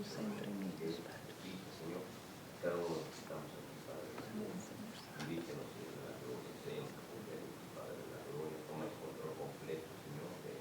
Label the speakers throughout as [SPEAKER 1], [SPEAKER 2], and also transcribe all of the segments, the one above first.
[SPEAKER 1] Luz entre ellos, Padre.
[SPEAKER 2] Señor, cada uno de los que estamos aquí, Padre, dirígenos, Señor, de la gloria, enséñanos a confiar en ti, Padre, de la gloria, toma el control completo, Señor, de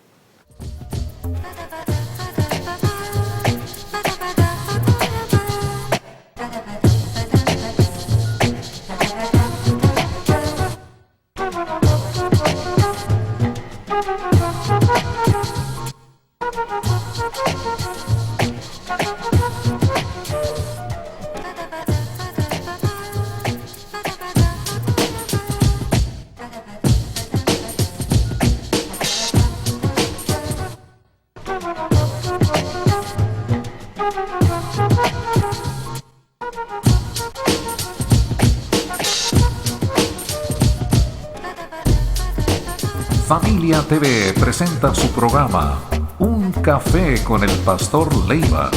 [SPEAKER 3] Familia TV presenta su programa Un Café con el Pastor Leiva.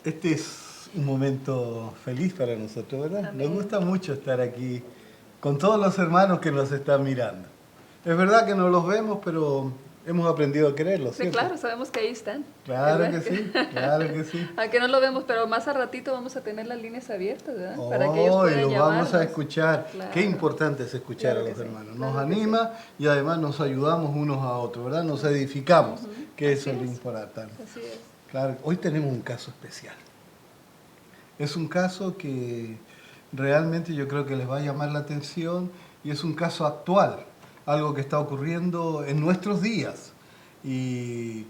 [SPEAKER 4] Este es un momento feliz para nosotros, ¿verdad?
[SPEAKER 1] Amén.
[SPEAKER 4] Nos gusta mucho estar aquí con todos los hermanos que nos están mirando. Es verdad que no los vemos, pero hemos aprendido a quererlos,
[SPEAKER 1] Sí,
[SPEAKER 4] ¿cierto?
[SPEAKER 1] claro, sabemos que ahí están.
[SPEAKER 4] Claro que
[SPEAKER 1] ¿verdad?
[SPEAKER 4] sí, claro que sí.
[SPEAKER 1] Aunque no lo vemos, pero más a ratito vamos a tener las líneas abiertas, ¿verdad? Para que ellos
[SPEAKER 4] Oh, y
[SPEAKER 1] puedan
[SPEAKER 4] los
[SPEAKER 1] llamarnos.
[SPEAKER 4] vamos a escuchar.
[SPEAKER 1] Claro.
[SPEAKER 4] Qué importante es escuchar
[SPEAKER 1] Claro
[SPEAKER 4] a los
[SPEAKER 1] que sí,
[SPEAKER 4] hermanos.
[SPEAKER 1] claro
[SPEAKER 4] Nos
[SPEAKER 1] que
[SPEAKER 4] anima y además nos ayudamos unos a otros, ¿verdad? Nos edificamos, que eso
[SPEAKER 1] Así
[SPEAKER 4] es lo
[SPEAKER 1] es.
[SPEAKER 4] importante.
[SPEAKER 1] Así es.
[SPEAKER 4] Claro, hoy tenemos un caso especial. Es un caso que realmente yo creo que les va a llamar la atención y es un caso actual, algo que está ocurriendo en nuestros días. Y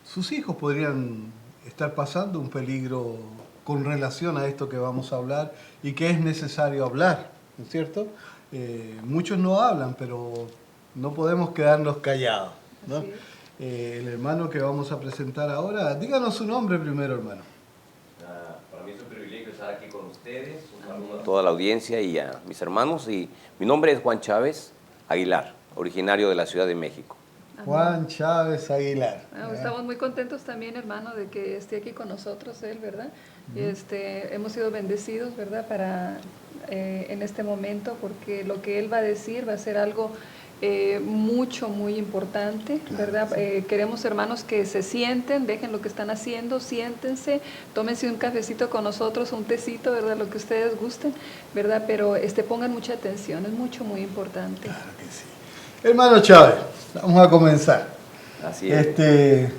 [SPEAKER 4] sus hijos podrían estar pasando un peligro con relación a esto que vamos a hablar y que es necesario hablar, ¿no es cierto? Muchos no hablan, pero no podemos quedarnos callados, ¿no?
[SPEAKER 1] Así es.
[SPEAKER 4] El hermano que vamos a presentar ahora, díganos su nombre primero, hermano.
[SPEAKER 2] Para mí es un privilegio estar aquí con ustedes. Un saludo a toda la audiencia y a mis hermanos. Y mi nombre es Juan Chávez Aguilar, originario de la Ciudad de México.
[SPEAKER 4] Juan Chávez Aguilar.
[SPEAKER 1] Bueno, estamos muy contentos también, hermano, de que esté aquí con nosotros él, ¿verdad? Hemos sido bendecidos, ¿verdad? En este momento, porque lo que él va a decir va a ser algo muy importante, ¿verdad? Queremos, hermanos, que se sienten, dejen lo que están haciendo, siéntense, tómense un cafecito con nosotros, un tecito, ¿verdad? Lo que ustedes gusten, ¿verdad? Pero pongan mucha atención, es muy importante.
[SPEAKER 4] Claro que sí. Hermano Chávez, vamos a comenzar.
[SPEAKER 2] Así es.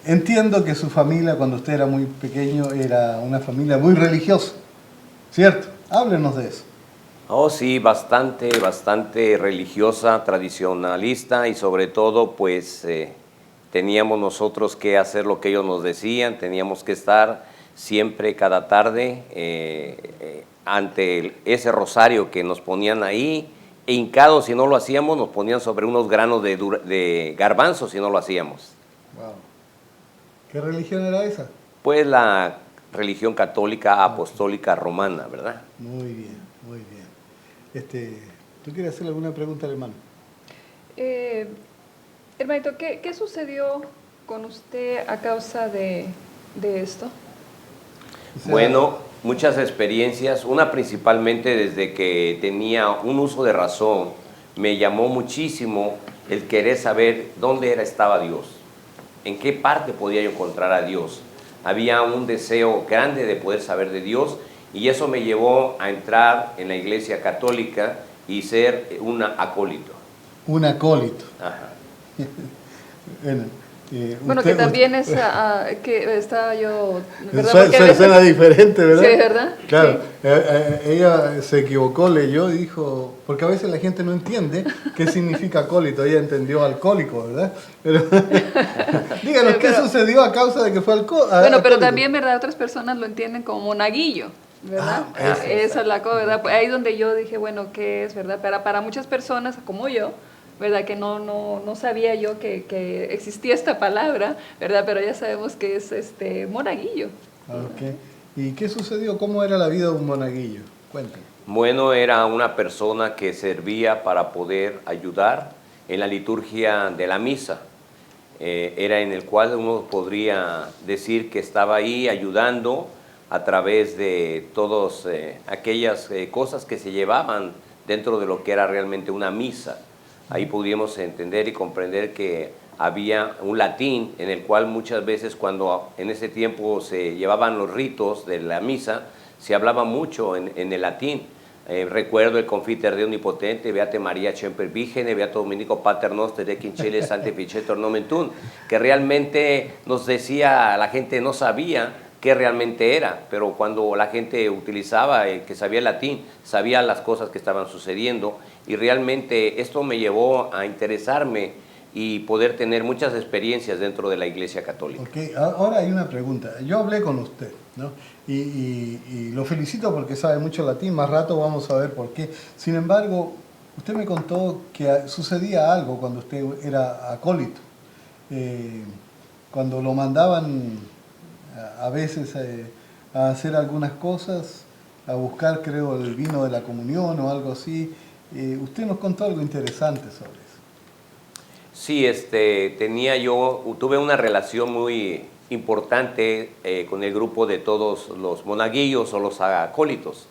[SPEAKER 4] Entiendo que su familia, cuando usted era muy pequeño, era una familia muy religiosa, ¿cierto? Háblenos de eso.
[SPEAKER 2] Oh, sí, bastante religiosa, tradicionalista y sobre todo, pues, teníamos nosotros que hacer lo que ellos nos decían, teníamos que estar siempre, cada tarde, ante ese rosario que nos ponían ahí, e hincados si no lo hacíamos, nos ponían sobre unos granos de garbanzos si no lo hacíamos.
[SPEAKER 4] Wow. ¿Qué religión era esa?
[SPEAKER 2] Pues la religión católica apostólica romana, ¿verdad?
[SPEAKER 4] Muy bien, muy bien. ¿Tú quieres hacerle alguna pregunta al hermano?
[SPEAKER 1] Hermanito, ¿qué sucedió con usted a causa de esto?
[SPEAKER 4] O sea,
[SPEAKER 2] Bueno, muchas experiencias, una principalmente desde que tenía un uso de razón, me llamó muchísimo el querer saber dónde estaba Dios, en qué parte podía yo encontrar a Dios. Había un deseo grande de poder saber de Dios y eso me llevó a entrar en la iglesia católica y ser un acólito.
[SPEAKER 4] un acólito.
[SPEAKER 2] Ajá.
[SPEAKER 1] Bueno, que también es que estaba yo, ¿verdad?
[SPEAKER 4] Suena diferente, ¿verdad?
[SPEAKER 1] Sí, ¿verdad?
[SPEAKER 4] Claro,
[SPEAKER 1] Sí.
[SPEAKER 4] ella se equivocó, leyó y dijo, porque a veces la gente no entiende qué significa acólito, ella entendió alcohólico, ¿verdad? Pero, díganos, ¿qué sucedió a causa de que fue
[SPEAKER 1] Bueno, pero
[SPEAKER 4] alcohólico?
[SPEAKER 1] también, ¿verdad? Otras personas lo entienden como monaguillo, ¿verdad? Esa es la cosa, ¿verdad? Pues ahí donde yo dije, bueno, ¿qué es, verdad? Para muchas personas como yo, ¿verdad? Que no sabía yo que existía esta palabra, ¿verdad? Pero ya sabemos que es monaguillo.
[SPEAKER 4] Okay. ¿Y qué sucedió? ¿Cómo era la vida de un monaguillo? Cuéntame.
[SPEAKER 2] Bueno, era una persona que servía para poder ayudar en la liturgia de la misa. Era en el cual uno podría decir que estaba ahí ayudando a través de todas aquellas cosas que se llevaban dentro de lo que era realmente una misa. Ahí pudimos entender y comprender que había un latín en el cual muchas veces cuando en ese tiempo se llevaban los ritos de la misa, se hablaba mucho en el latín. Recuerdo el Confiter de Omnipotente, Beate María Semper Vigene, Beato Dominico Pater Noster, de Quinchele, Sante Ficetor Nomen Tuum, que realmente nos decía, la gente no sabía qué realmente era, pero cuando la gente utilizaba, que sabía el latín, sabía las cosas que estaban sucediendo, y realmente esto me llevó a interesarme y poder tener muchas experiencias dentro de la Iglesia Católica.
[SPEAKER 4] Okay. Ahora hay una pregunta. Yo hablé con usted, ¿no? Y lo felicito porque sabe mucho latín, más rato vamos a ver por qué. Sin embargo, usted me contó que sucedía algo cuando usted era acólito. Cuando lo mandaban a veces a hacer algunas cosas, a buscar, creo, el vino de la comunión o algo así. Usted nos contó algo interesante sobre eso.
[SPEAKER 2] Sí, tuve una relación muy importante con el grupo de todos los monaguillos o los acólitos.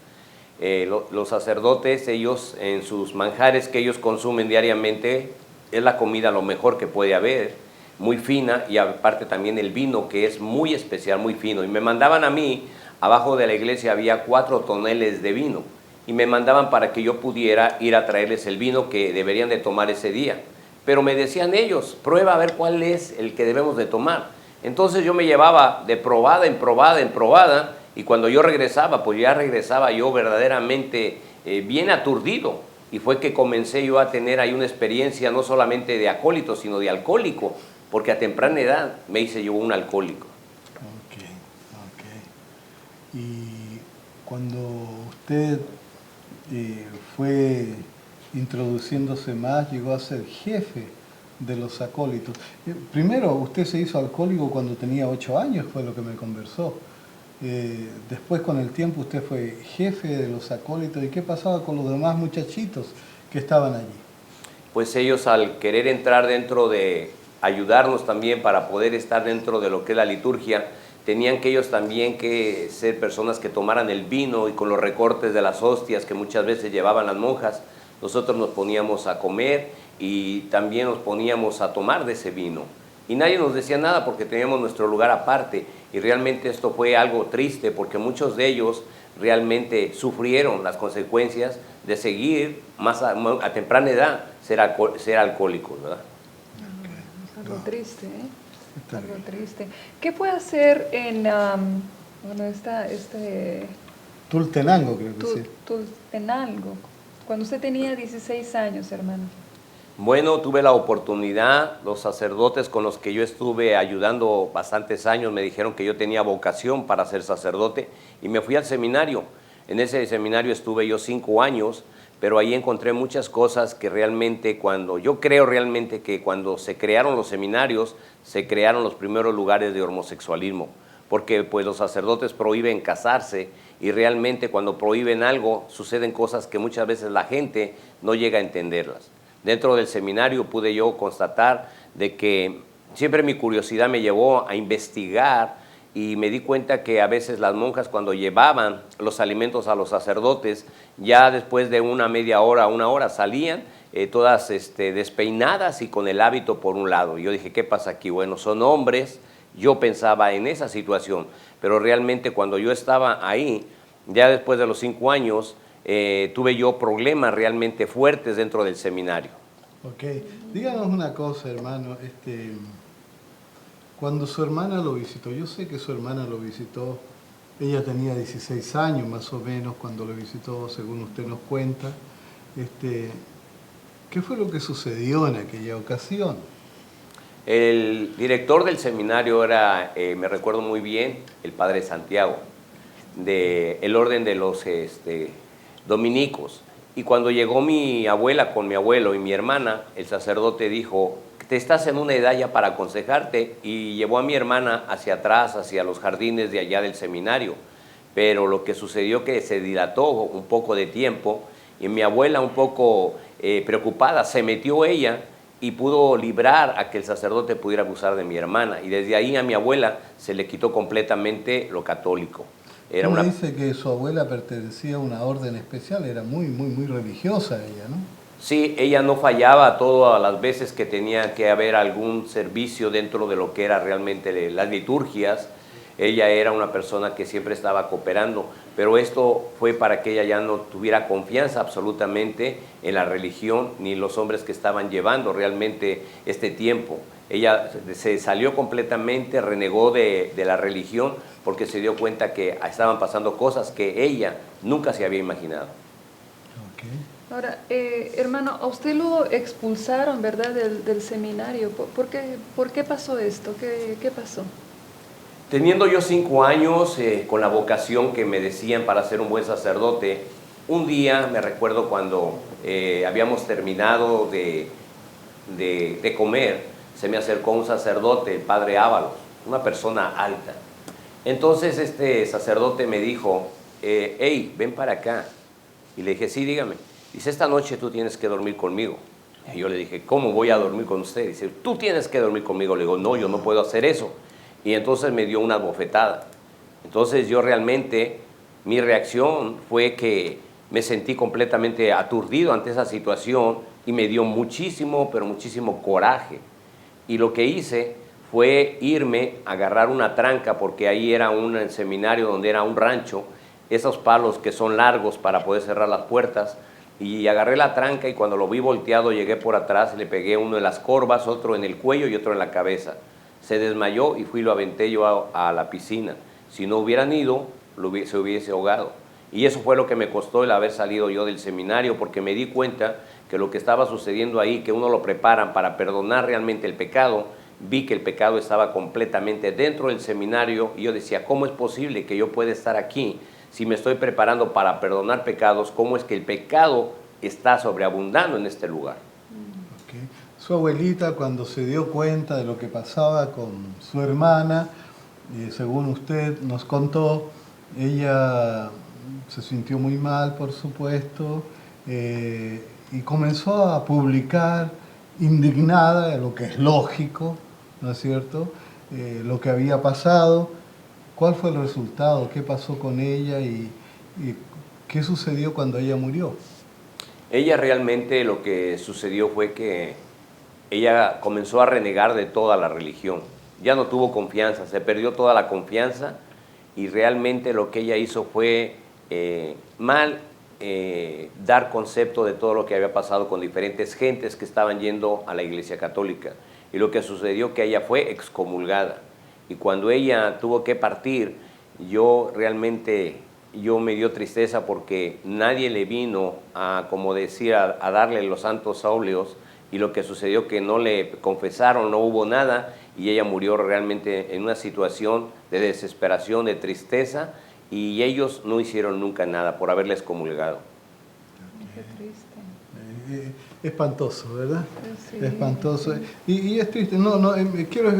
[SPEAKER 2] Los sacerdotes, ellos en sus manjares que ellos consumen diariamente, es la comida lo mejor que puede haber, muy fina, y aparte también el vino, que es muy especial, muy fino. Y me mandaban a mí, abajo de la iglesia había 4 toneles de vino, y me mandaban para que yo pudiera ir a traerles el vino que deberían de tomar ese día. Pero me decían ellos, prueba a ver cuál es el que debemos de tomar. Entonces yo me llevaba de probada en probada en probada, y cuando yo regresaba, pues ya regresaba yo verdaderamente bien aturdido. Y fue que comencé yo a tener ahí una experiencia no solamente de acólito, sino de alcohólico, porque a temprana edad me hice yo un alcohólico.
[SPEAKER 4] Ok. Y cuando usted fue introduciéndose más, llegó a ser jefe de los acólitos. Primero, usted se hizo alcohólico cuando tenía 8 años, fue lo que me conversó. Después, con el tiempo, usted fue jefe de los acólitos. ¿Y qué pasaba con los demás muchachitos que estaban allí?
[SPEAKER 2] Pues ellos, al querer entrar dentro de ayudarnos también para poder estar dentro de lo que es la liturgia, tenían que ellos también que ser personas que tomaran el vino, y con los recortes de las hostias que muchas veces llevaban las monjas, nosotros nos poníamos a comer y también nos poníamos a tomar de ese vino. Y nadie nos decía nada porque teníamos nuestro lugar aparte, y realmente esto fue algo triste porque muchos de ellos realmente sufrieron las consecuencias de seguir más a temprana edad ser alcohólicos, ¿verdad?
[SPEAKER 1] Algo triste, ¿eh? Algo triste. ¿Qué puede hacer en
[SPEAKER 4] Tultenango, creo que sí.
[SPEAKER 1] Tultenango, cuando usted tenía 16 años, hermano?
[SPEAKER 2] Bueno, tuve la oportunidad, los sacerdotes con los que yo estuve ayudando bastantes años me dijeron que yo tenía vocación para ser sacerdote, y me fui al seminario. En ese seminario estuve yo 5 años, pero ahí encontré muchas cosas que realmente yo creo realmente que cuando se crearon los seminarios, se crearon los primeros lugares de homosexualismo, porque pues los sacerdotes prohíben casarse, y realmente cuando prohíben algo suceden cosas que muchas veces la gente no llega a entenderlas. Dentro del seminario pude yo constatar de que siempre mi curiosidad me llevó a investigar, y me di cuenta que a veces las monjas, cuando llevaban los alimentos a los sacerdotes, ya después de una media hora, 1 hora, salían todas despeinadas y con el hábito por un lado. Y yo dije, ¿qué pasa aquí? Bueno, son hombres. Yo pensaba en esa situación, pero realmente cuando yo estaba ahí, ya después de los 5 años, tuve yo problemas realmente fuertes dentro del seminario.
[SPEAKER 4] Ok, díganos una cosa, hermano. Cuando su hermana lo visitó, yo sé que su hermana lo visitó, ella tenía 16 años más o menos cuando lo visitó, según usted nos cuenta. ¿Qué fue lo que sucedió en aquella ocasión?
[SPEAKER 2] El director del seminario era, me recuerdo muy bien, el padre Santiago, del orden de los dominicos. Y cuando llegó mi abuela con mi abuelo y mi hermana, el sacerdote dijo, te estás en una edad ya para aconsejarte, y llevó a mi hermana hacia atrás, hacia los jardines de allá del seminario. Pero lo que sucedió que se dilató un poco de tiempo, y mi abuela, un poco preocupada, se metió ella y pudo librar a que el sacerdote pudiera abusar de mi hermana, y desde ahí a mi abuela se le quitó completamente lo católico. Era
[SPEAKER 4] Uno
[SPEAKER 2] una...
[SPEAKER 4] dice que su abuela pertenecía a una orden especial, era muy religiosa ella, ¿no?
[SPEAKER 2] Sí, ella no fallaba todas las veces que tenía que haber algún servicio dentro de lo que era realmente las liturgias. Ella era una persona que siempre estaba cooperando, pero esto fue para que ella ya no tuviera confianza absolutamente en la religión ni los hombres que estaban llevando realmente este tiempo. Ella se salió completamente, renegó de la religión porque se dio cuenta que estaban pasando cosas que ella nunca se había imaginado.
[SPEAKER 4] Okay.
[SPEAKER 1] Ahora, hermano, a usted lo expulsaron, ¿verdad?, del seminario. ¿Por qué pasó esto? ¿Qué pasó?
[SPEAKER 2] Teniendo yo 5 años, con la vocación que me decían para ser un buen sacerdote, un día me recuerdo cuando habíamos terminado de comer, se me acercó un sacerdote, el padre Ábalos, una persona alta. Entonces este sacerdote me dijo, hey, ven para acá. Y le dije, sí, dígame. Dice, esta noche tú tienes que dormir conmigo. Y yo le dije, ¿cómo voy a dormir con usted? Dice, tú tienes que dormir conmigo. Le digo, no, yo no puedo hacer eso. Y entonces me dio una bofetada. Entonces yo realmente, mi reacción fue que me sentí completamente aturdido ante esa situación y me dio muchísimo, pero muchísimo coraje. Y lo que hice fue irme a agarrar una tranca, porque ahí era un seminario donde era un rancho, esos palos que son largos para poder cerrar las puertas, y agarré la tranca y cuando lo vi volteado llegué por atrás y le pegué uno en las corvas, otro en el cuello y otro en la cabeza. Se desmayó y fui y lo aventé yo a la piscina. Si no hubieran ido, se hubiese ahogado. Y eso fue lo que me costó el haber salido yo del seminario, porque me di cuenta que lo que estaba sucediendo ahí, que uno lo preparan para perdonar realmente el pecado, vi que el pecado estaba completamente dentro del seminario y yo decía, ¿cómo es posible que yo pueda estar aquí si me estoy preparando para perdonar pecados? ¿Cómo es que el pecado está sobreabundando en este lugar?
[SPEAKER 4] Okay. Su abuelita, cuando se dio cuenta de lo que pasaba con su hermana, según usted nos contó, ella se sintió muy mal, por supuesto, y comenzó a publicar indignada, lo que es lógico, ¿no es cierto?, lo que había pasado. ¿Cuál fue el resultado? ¿Qué pasó con ella y qué sucedió cuando ella murió?
[SPEAKER 2] Ella realmente lo que sucedió fue que ella comenzó a renegar de toda la religión. Ya no tuvo confianza, se perdió toda la confianza y realmente lo que ella hizo fue dar concepto de todo lo que había pasado con diferentes gentes que estaban yendo a la Iglesia Católica. Y lo que sucedió que ella fue excomulgada. Y cuando ella tuvo que partir, yo me dio tristeza porque nadie le vino a, como decía, a darle los santos óleos, y lo que sucedió que no le confesaron, no hubo nada, y ella murió realmente en una situación de desesperación, de tristeza, y ellos no hicieron nunca nada por haberla excomulgado.
[SPEAKER 1] Qué triste.
[SPEAKER 4] Espantoso, ¿verdad?
[SPEAKER 1] Sí.
[SPEAKER 4] Espantoso. Y es triste. Quiero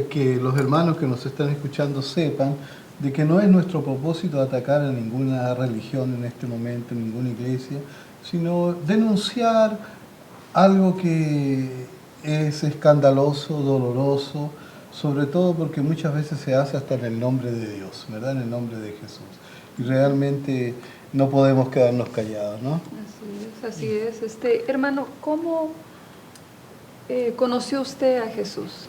[SPEAKER 4] que los hermanos que nos están escuchando sepan de que no es nuestro propósito atacar a ninguna religión en este momento, ninguna iglesia, sino denunciar algo que es escandaloso, doloroso, sobre todo porque muchas veces se hace hasta en el nombre de Dios, ¿verdad? En el nombre de Jesús. Y realmente no podemos quedarnos callados, ¿no?
[SPEAKER 1] Así es. Hermano, ¿cómo conoció usted a Jesús?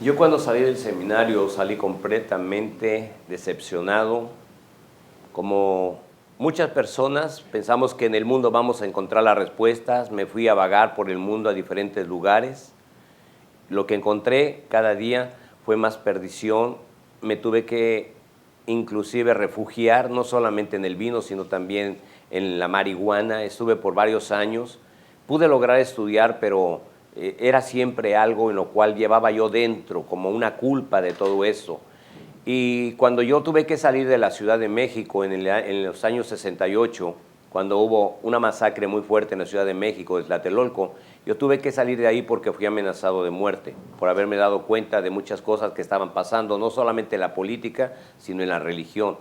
[SPEAKER 2] Yo cuando salí del seminario salí completamente decepcionado. Como muchas personas pensamos que en el mundo vamos a encontrar las respuestas. Me fui a vagar por el mundo a diferentes lugares. Lo que encontré cada día fue más perdición. Me tuve que inclusive refugiar no solamente en el vino, sino también en la marihuana. Estuve por varios años. Pude lograr estudiar, pero era siempre algo en lo cual llevaba yo dentro, como una culpa de todo eso. Y cuando yo tuve que salir de la Ciudad de México en los años 68, cuando hubo una masacre muy fuerte en la Ciudad de México, de Tlatelolco, yo tuve que salir de ahí porque fui amenazado de muerte, por haberme dado cuenta de muchas cosas que estaban pasando, no solamente en la política, sino en la religión.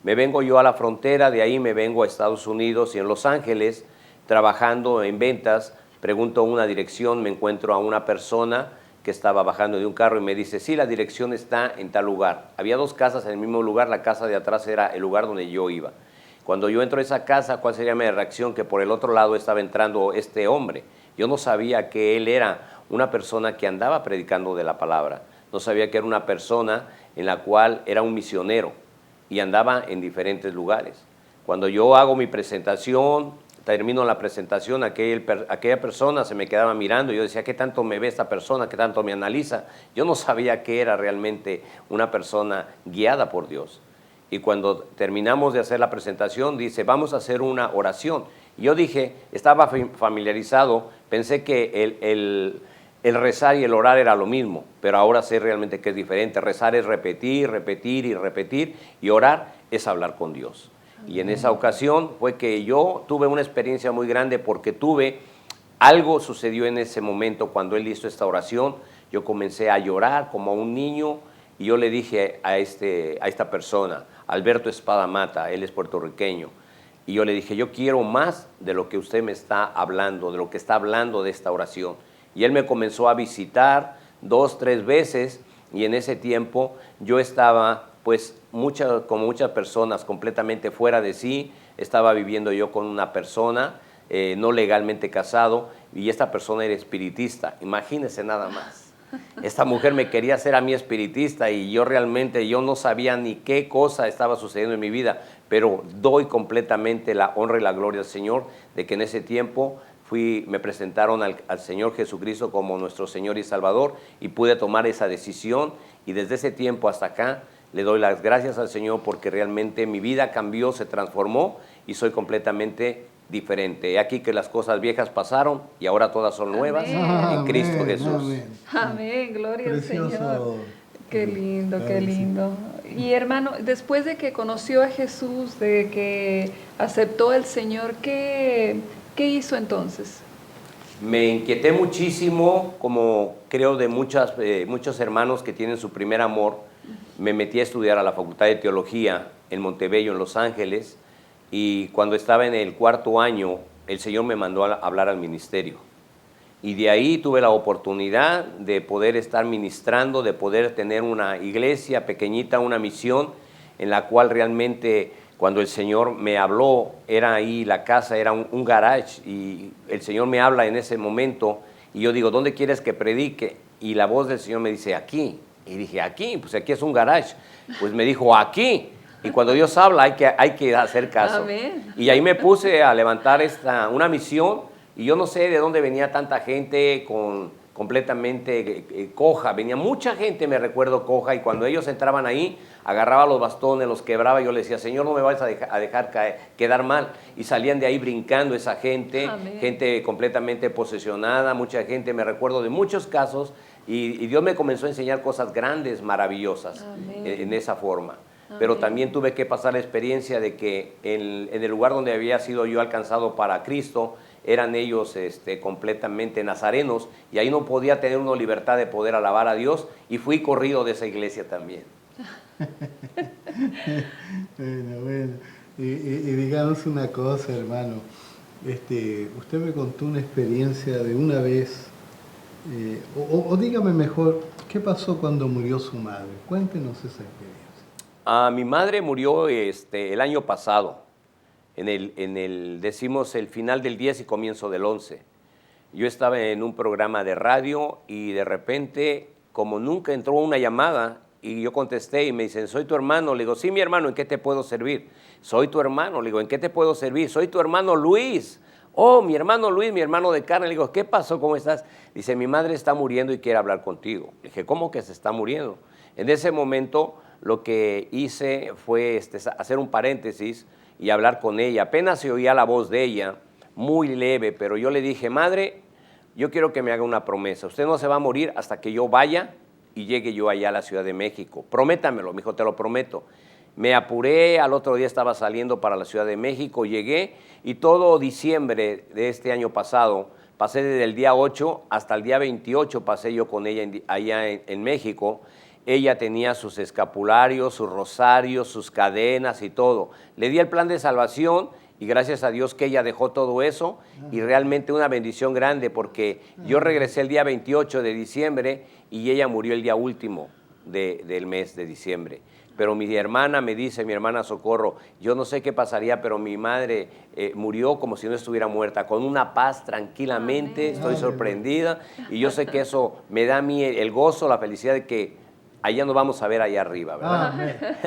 [SPEAKER 2] Me vengo yo a la frontera, de ahí me vengo a Estados Unidos y en Los Ángeles, trabajando en ventas, pregunto una dirección, me encuentro a una persona que estaba bajando de un carro y me dice, sí, la dirección está en tal lugar. Había 2 casas en el mismo lugar, la casa de atrás era el lugar donde yo iba. Cuando yo entro a esa casa, ¿cuál sería mi reacción? Que por el otro lado estaba entrando este hombre. Yo no sabía que él era una persona que andaba predicando de la palabra. No sabía que era una persona en la cual era un misionero y andaba en diferentes lugares. Cuando yo hago mi presentación, termino la presentación, aquella persona se me quedaba mirando y yo decía, ¿qué tanto me ve esta persona? ¿Qué tanto me analiza? Yo no sabía que era realmente una persona guiada por Dios. Y cuando terminamos de hacer la presentación, dice, vamos a hacer una oración. Y yo dije, estaba familiarizado, pensé que el rezar y el orar era lo mismo, pero ahora sé realmente que es diferente. Rezar es repetir, repetir y repetir, y orar es hablar con Dios. Y en esa ocasión fue que yo tuve una experiencia muy grande porque algo sucedió en ese momento cuando él hizo esta oración. Yo comencé a llorar como un niño y yo le dije a esta persona, Alberto Espada Mata, él es puertorriqueño, y yo le dije, yo quiero más de lo que usted me está hablando, de lo que está hablando de esta oración. Y él me comenzó a visitar 2, 3 veces y en ese tiempo yo estaba pues como muchas personas completamente fuera de sí. Estaba viviendo yo con una persona no legalmente casado y esta persona era espiritista. Imagínense nada más. Esta mujer me quería hacer a mí espiritista y yo no sabía ni qué cosa estaba sucediendo en mi vida, pero doy completamente la honra y la gloria al Señor de que en ese tiempo me presentaron al Señor Jesucristo como nuestro Señor y Salvador y pude tomar esa decisión y desde ese tiempo hasta acá le doy las gracias al Señor porque realmente mi vida cambió, se transformó y soy completamente diferente. He aquí que las cosas viejas pasaron y ahora todas son nuevas en Cristo Jesús.
[SPEAKER 4] Amén.
[SPEAKER 1] Amén, gloria
[SPEAKER 4] Precioso.
[SPEAKER 1] al Señor. Qué lindo,
[SPEAKER 4] Claro
[SPEAKER 1] qué
[SPEAKER 4] que sí.
[SPEAKER 1] lindo. Y hermano, después de que conoció a Jesús, de que aceptó al Señor, ¿qué hizo entonces?
[SPEAKER 2] Me inquieté muchísimo, como creo de muchos hermanos que tienen su primer amor. Me metí a estudiar a la Facultad de Teología en Montebello, en Los Ángeles, y cuando estaba en el 4º año, el Señor me mandó a hablar al ministerio. Y de ahí tuve la oportunidad de poder estar ministrando, de poder tener una iglesia pequeñita, una misión, en la cual realmente cuando el Señor me habló, era ahí la casa, era un garage, y el Señor me habla en ese momento, y yo digo, ¿dónde quieres que predique? Y la voz del Señor me dice, aquí. Y dije, aquí, pues aquí es un garage. Pues me dijo, aquí. Y cuando Dios habla hay que hacer caso.
[SPEAKER 1] Amén.
[SPEAKER 2] Y ahí me puse a levantar una misión, y yo no sé de dónde venía tanta gente completamente coja. Venía mucha gente, me recuerdo, coja, y cuando ellos entraban ahí, agarraba los bastones, los quebraba, y yo le decía, Señor, no me vayas a dejar quedar mal. Y salían de ahí brincando esa gente,
[SPEAKER 1] Amén.
[SPEAKER 2] gente completamente posesionada, mucha gente, me recuerdo de muchos casos, y Dios me comenzó a enseñar cosas grandes, maravillosas, en esa forma. Pero
[SPEAKER 1] Amén.
[SPEAKER 2] también tuve que pasar la experiencia de que en el lugar donde había sido yo alcanzado para Cristo, eran ellos completamente nazarenos, y ahí no podía tener una libertad de poder alabar a Dios, y fui corrido de esa iglesia también.
[SPEAKER 4] Bueno. Y digamos una cosa, hermano. Usted me contó una experiencia de una vez, o dígame mejor, ¿qué pasó cuando murió su madre? Cuéntenos esa experiencia.
[SPEAKER 2] Mi madre murió el año pasado, decimos el final del 10 y comienzo del 11. Yo estaba en un programa de radio y de repente, como nunca entró una llamada, y yo contesté y me dicen, soy tu hermano. Le digo, sí, mi hermano, ¿en qué te puedo servir? Soy tu hermano. Le digo, ¿en qué te puedo servir? Soy tu hermano Luis. Oh, mi hermano Luis, mi hermano de carne. Le digo, ¿qué pasó? ¿Cómo estás? Dice, mi madre está muriendo y quiere hablar contigo. Le dije, ¿cómo que se está muriendo? En ese momento lo que hice fue hacer un paréntesis y hablar con ella. Apenas se oía la voz de ella, muy leve, pero yo le dije, madre, yo quiero que me haga una promesa. Usted no se va a morir hasta que yo vaya y llegue yo allá a la Ciudad de México. Prométamelo, me dijo, te lo prometo. Me apuré, al otro día estaba saliendo para la Ciudad de México, llegué y todo diciembre de este año pasado, pasé desde el día 8 hasta el día 28, pasé yo con ella allá en México. Ella tenía sus escapularios, sus rosarios, sus cadenas y todo. Le di el plan de salvación y gracias a Dios que ella dejó todo eso y realmente una bendición grande porque yo regresé el día 28 de diciembre y ella murió el día último del mes de diciembre. Pero mi hermana me dice, mi hermana Socorro, yo no sé qué pasaría, pero mi madre murió como si no estuviera muerta, con una paz tranquilamente. Amén. Estoy sorprendida y yo sé que eso me da a mí el gozo, la felicidad de que allá nos vamos a ver allá arriba, ¿verdad?
[SPEAKER 4] Amén. Amén.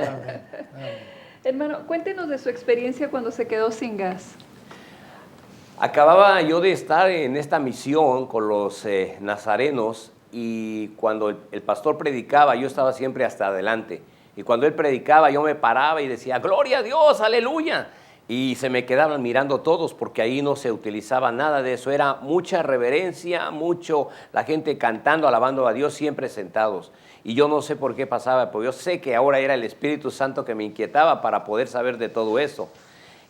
[SPEAKER 4] Amén.
[SPEAKER 1] Hermano, cuéntenos de su experiencia cuando se quedó sin gas.
[SPEAKER 2] Acababa yo de estar en esta misión con los nazarenos y cuando el pastor predicaba, yo estaba siempre hasta adelante. Y cuando él predicaba, yo me paraba y decía, ¡gloria a Dios, aleluya! Y se me quedaban mirando todos porque ahí no se utilizaba nada de eso. Era mucha reverencia, la gente cantando, alabando a Dios, siempre sentados. Y yo no sé por qué pasaba, pero yo sé que ahora era el Espíritu Santo que me inquietaba para poder saber de todo eso.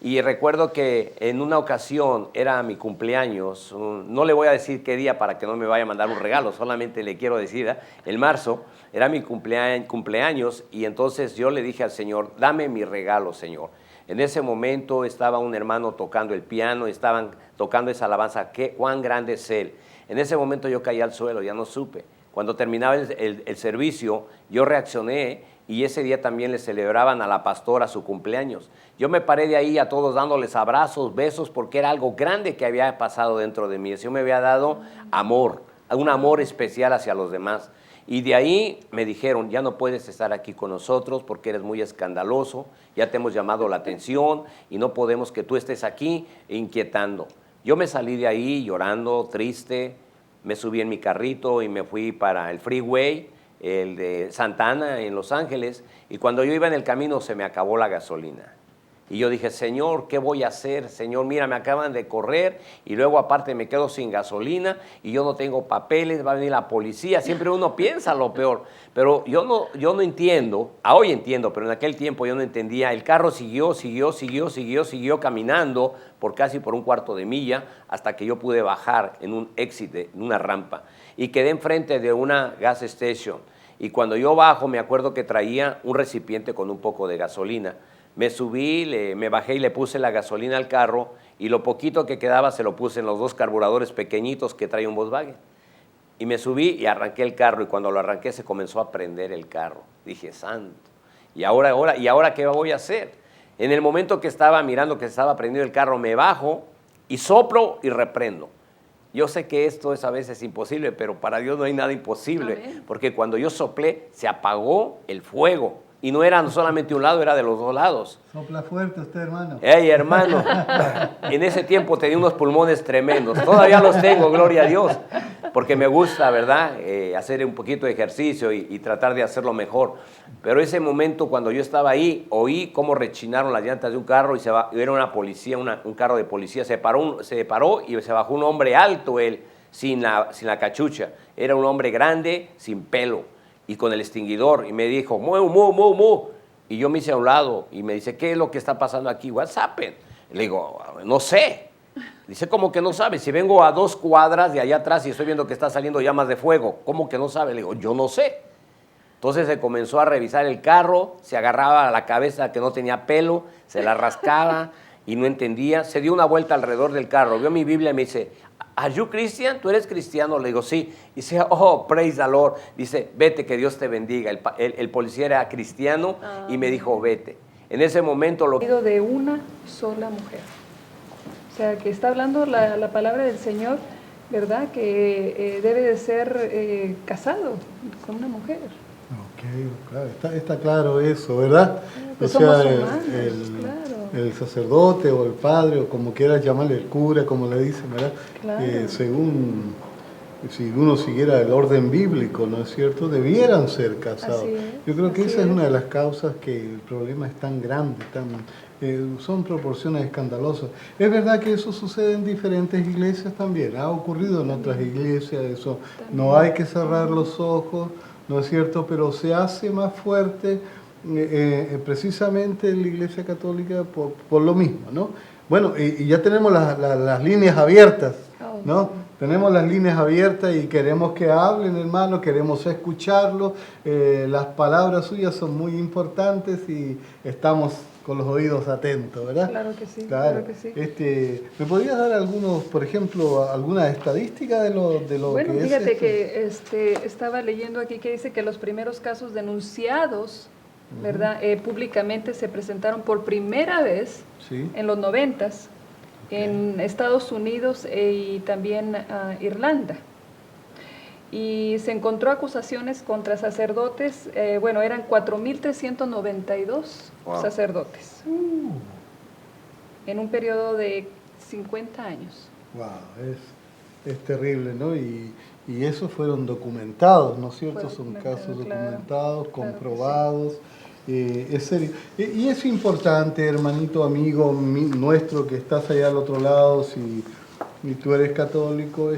[SPEAKER 2] Y recuerdo que en una ocasión era mi cumpleaños, no le voy a decir qué día para que no me vaya a mandar un regalo, solamente le quiero decir, el marzo, era mi cumpleaños y entonces yo le dije al Señor, dame mi regalo, Señor. En ese momento estaba un hermano tocando el piano, estaban tocando esa alabanza, cuán grande es Él. En ese momento yo caí al suelo, ya no supe. Cuando terminaba el servicio, yo reaccioné y ese día también le celebraban a la pastora su cumpleaños. Yo me paré de ahí a todos dándoles abrazos, besos, porque era algo grande que había pasado dentro de mí. El Señor me había dado amor, un amor especial hacia los demás. Y de ahí me dijeron, ya no puedes estar aquí con nosotros porque eres muy escandaloso, ya te hemos llamado la atención y no podemos que tú estés aquí inquietando. Yo me salí de ahí llorando, triste, me subí en mi carrito y me fui para el freeway, el de Santa Ana en Los Ángeles, y cuando yo iba en el camino se me acabó la gasolina. Y yo dije, Señor, ¿qué voy a hacer? Señor, mira, me acaban de correr y luego aparte me quedo sin gasolina y yo no tengo papeles, va a venir la policía. Siempre uno piensa lo peor, pero yo no entiendo, hoy entiendo, pero en aquel tiempo yo no entendía. El carro siguió caminando casi por un cuarto de milla hasta que yo pude bajar en un exit, en una rampa, y quedé enfrente de una gas station. Y cuando yo bajo, me acuerdo que traía un recipiente con un poco de gasolina. Me subí, me bajé y le puse la gasolina al carro y lo poquito que quedaba se lo puse en los dos carburadores pequeñitos que trae un Volkswagen. Y me subí y arranqué el carro y cuando lo arranqué se comenzó a prender el carro. Dije, santo, ¿y ahora qué voy a hacer? En el momento que estaba mirando que se estaba prendiendo el carro, me bajo y soplo y reprendo. Yo sé que esto es a veces imposible, pero para Dios no hay nada imposible. Amén. Porque cuando yo soplé, se apagó el fuego. Y no era solamente un lado, era de los dos lados.
[SPEAKER 4] Sopla fuerte usted, hermano.
[SPEAKER 2] ¡Ey, hermano! En ese tiempo tenía unos pulmones tremendos. Todavía los tengo, gloria a Dios. Porque me gusta, ¿verdad? Hacer un poquito de ejercicio y tratar de hacerlo mejor. Pero ese momento, cuando yo estaba ahí, oí cómo rechinaron las llantas de un carro y era una policía, un carro de policía. Se paró y se bajó un hombre alto, él, sin la cachucha. Era un hombre grande, sin pelo. Y con el extinguidor, y me dijo, mu, mu, mu, mu. Y yo me hice a un lado, y me dice, ¿qué es lo que está pasando aquí? What's happened? Le digo, no sé. Dice, ¿cómo que no sabe? Si vengo a 2 cuadras de allá atrás y estoy viendo que está saliendo llamas de fuego, ¿cómo que no sabe? Le digo, yo no sé. Entonces se comenzó a revisar el carro, se agarraba a la cabeza que no tenía pelo, se la rascaba y no entendía. Se dio una vuelta alrededor del carro, vio mi Biblia y me dice, ¿Are you Christian? ¿Tú eres cristiano? Le digo, sí. Dice, oh, praise the Lord. Dice, vete, que Dios te bendiga. El policía era cristiano y me dijo, vete. En ese momento
[SPEAKER 1] de una sola mujer. O sea, que está hablando la palabra del Señor, ¿verdad? Que debe de ser casado con una mujer.
[SPEAKER 4] Ok, claro, está claro eso, ¿verdad?
[SPEAKER 1] Pues
[SPEAKER 4] o sea,
[SPEAKER 1] somos humanos, claro.
[SPEAKER 4] El sacerdote o el padre, o como quieras llamarle, el cura, como le dicen, ¿verdad?
[SPEAKER 1] Claro.
[SPEAKER 4] Según, si uno siguiera el orden bíblico, ¿no es cierto?, debieran ser casados. Yo creo que esa es una de las causas que el problema es tan grande, son proporciones escandalosas. Es verdad que eso sucede en diferentes iglesias también, ha ocurrido en otras iglesias, eso no hay que cerrar los ojos, ¿no es cierto?, pero se hace más fuerte precisamente en la Iglesia Católica por lo mismo, ¿no? Bueno, y ya tenemos las líneas abiertas, ¿no? Tenemos las líneas abiertas y queremos que hablen, hermano, queremos escucharlo. Las palabras suyas son muy importantes y estamos con los oídos atentos, ¿verdad?
[SPEAKER 1] Claro que sí,
[SPEAKER 4] Claro.
[SPEAKER 1] claro que sí.
[SPEAKER 4] ¿Me podrías dar algunos, por ejemplo, alguna estadística de lo
[SPEAKER 1] Bueno,
[SPEAKER 4] que es
[SPEAKER 1] fíjate
[SPEAKER 4] esto?
[SPEAKER 1] que estaba leyendo aquí que dice que los primeros casos denunciados, ¿verdad? Públicamente se presentaron por primera vez
[SPEAKER 4] Sí.
[SPEAKER 1] en los 90s en Estados Unidos y también Irlanda. Y se encontró acusaciones contra sacerdotes, bueno, eran 4.392
[SPEAKER 2] Wow.
[SPEAKER 1] sacerdotes en un periodo de 50 años.
[SPEAKER 4] Wow, es terrible, ¿no? Y esos fueron documentados, ¿no es cierto?
[SPEAKER 1] Fue
[SPEAKER 4] Son
[SPEAKER 1] documentado,
[SPEAKER 4] casos
[SPEAKER 1] claro,
[SPEAKER 4] documentados,
[SPEAKER 1] claro que sí.
[SPEAKER 4] comprobados. Es serio. Y es importante, hermanito, amigo nuestro que estás allá al otro lado, si tú eres católico,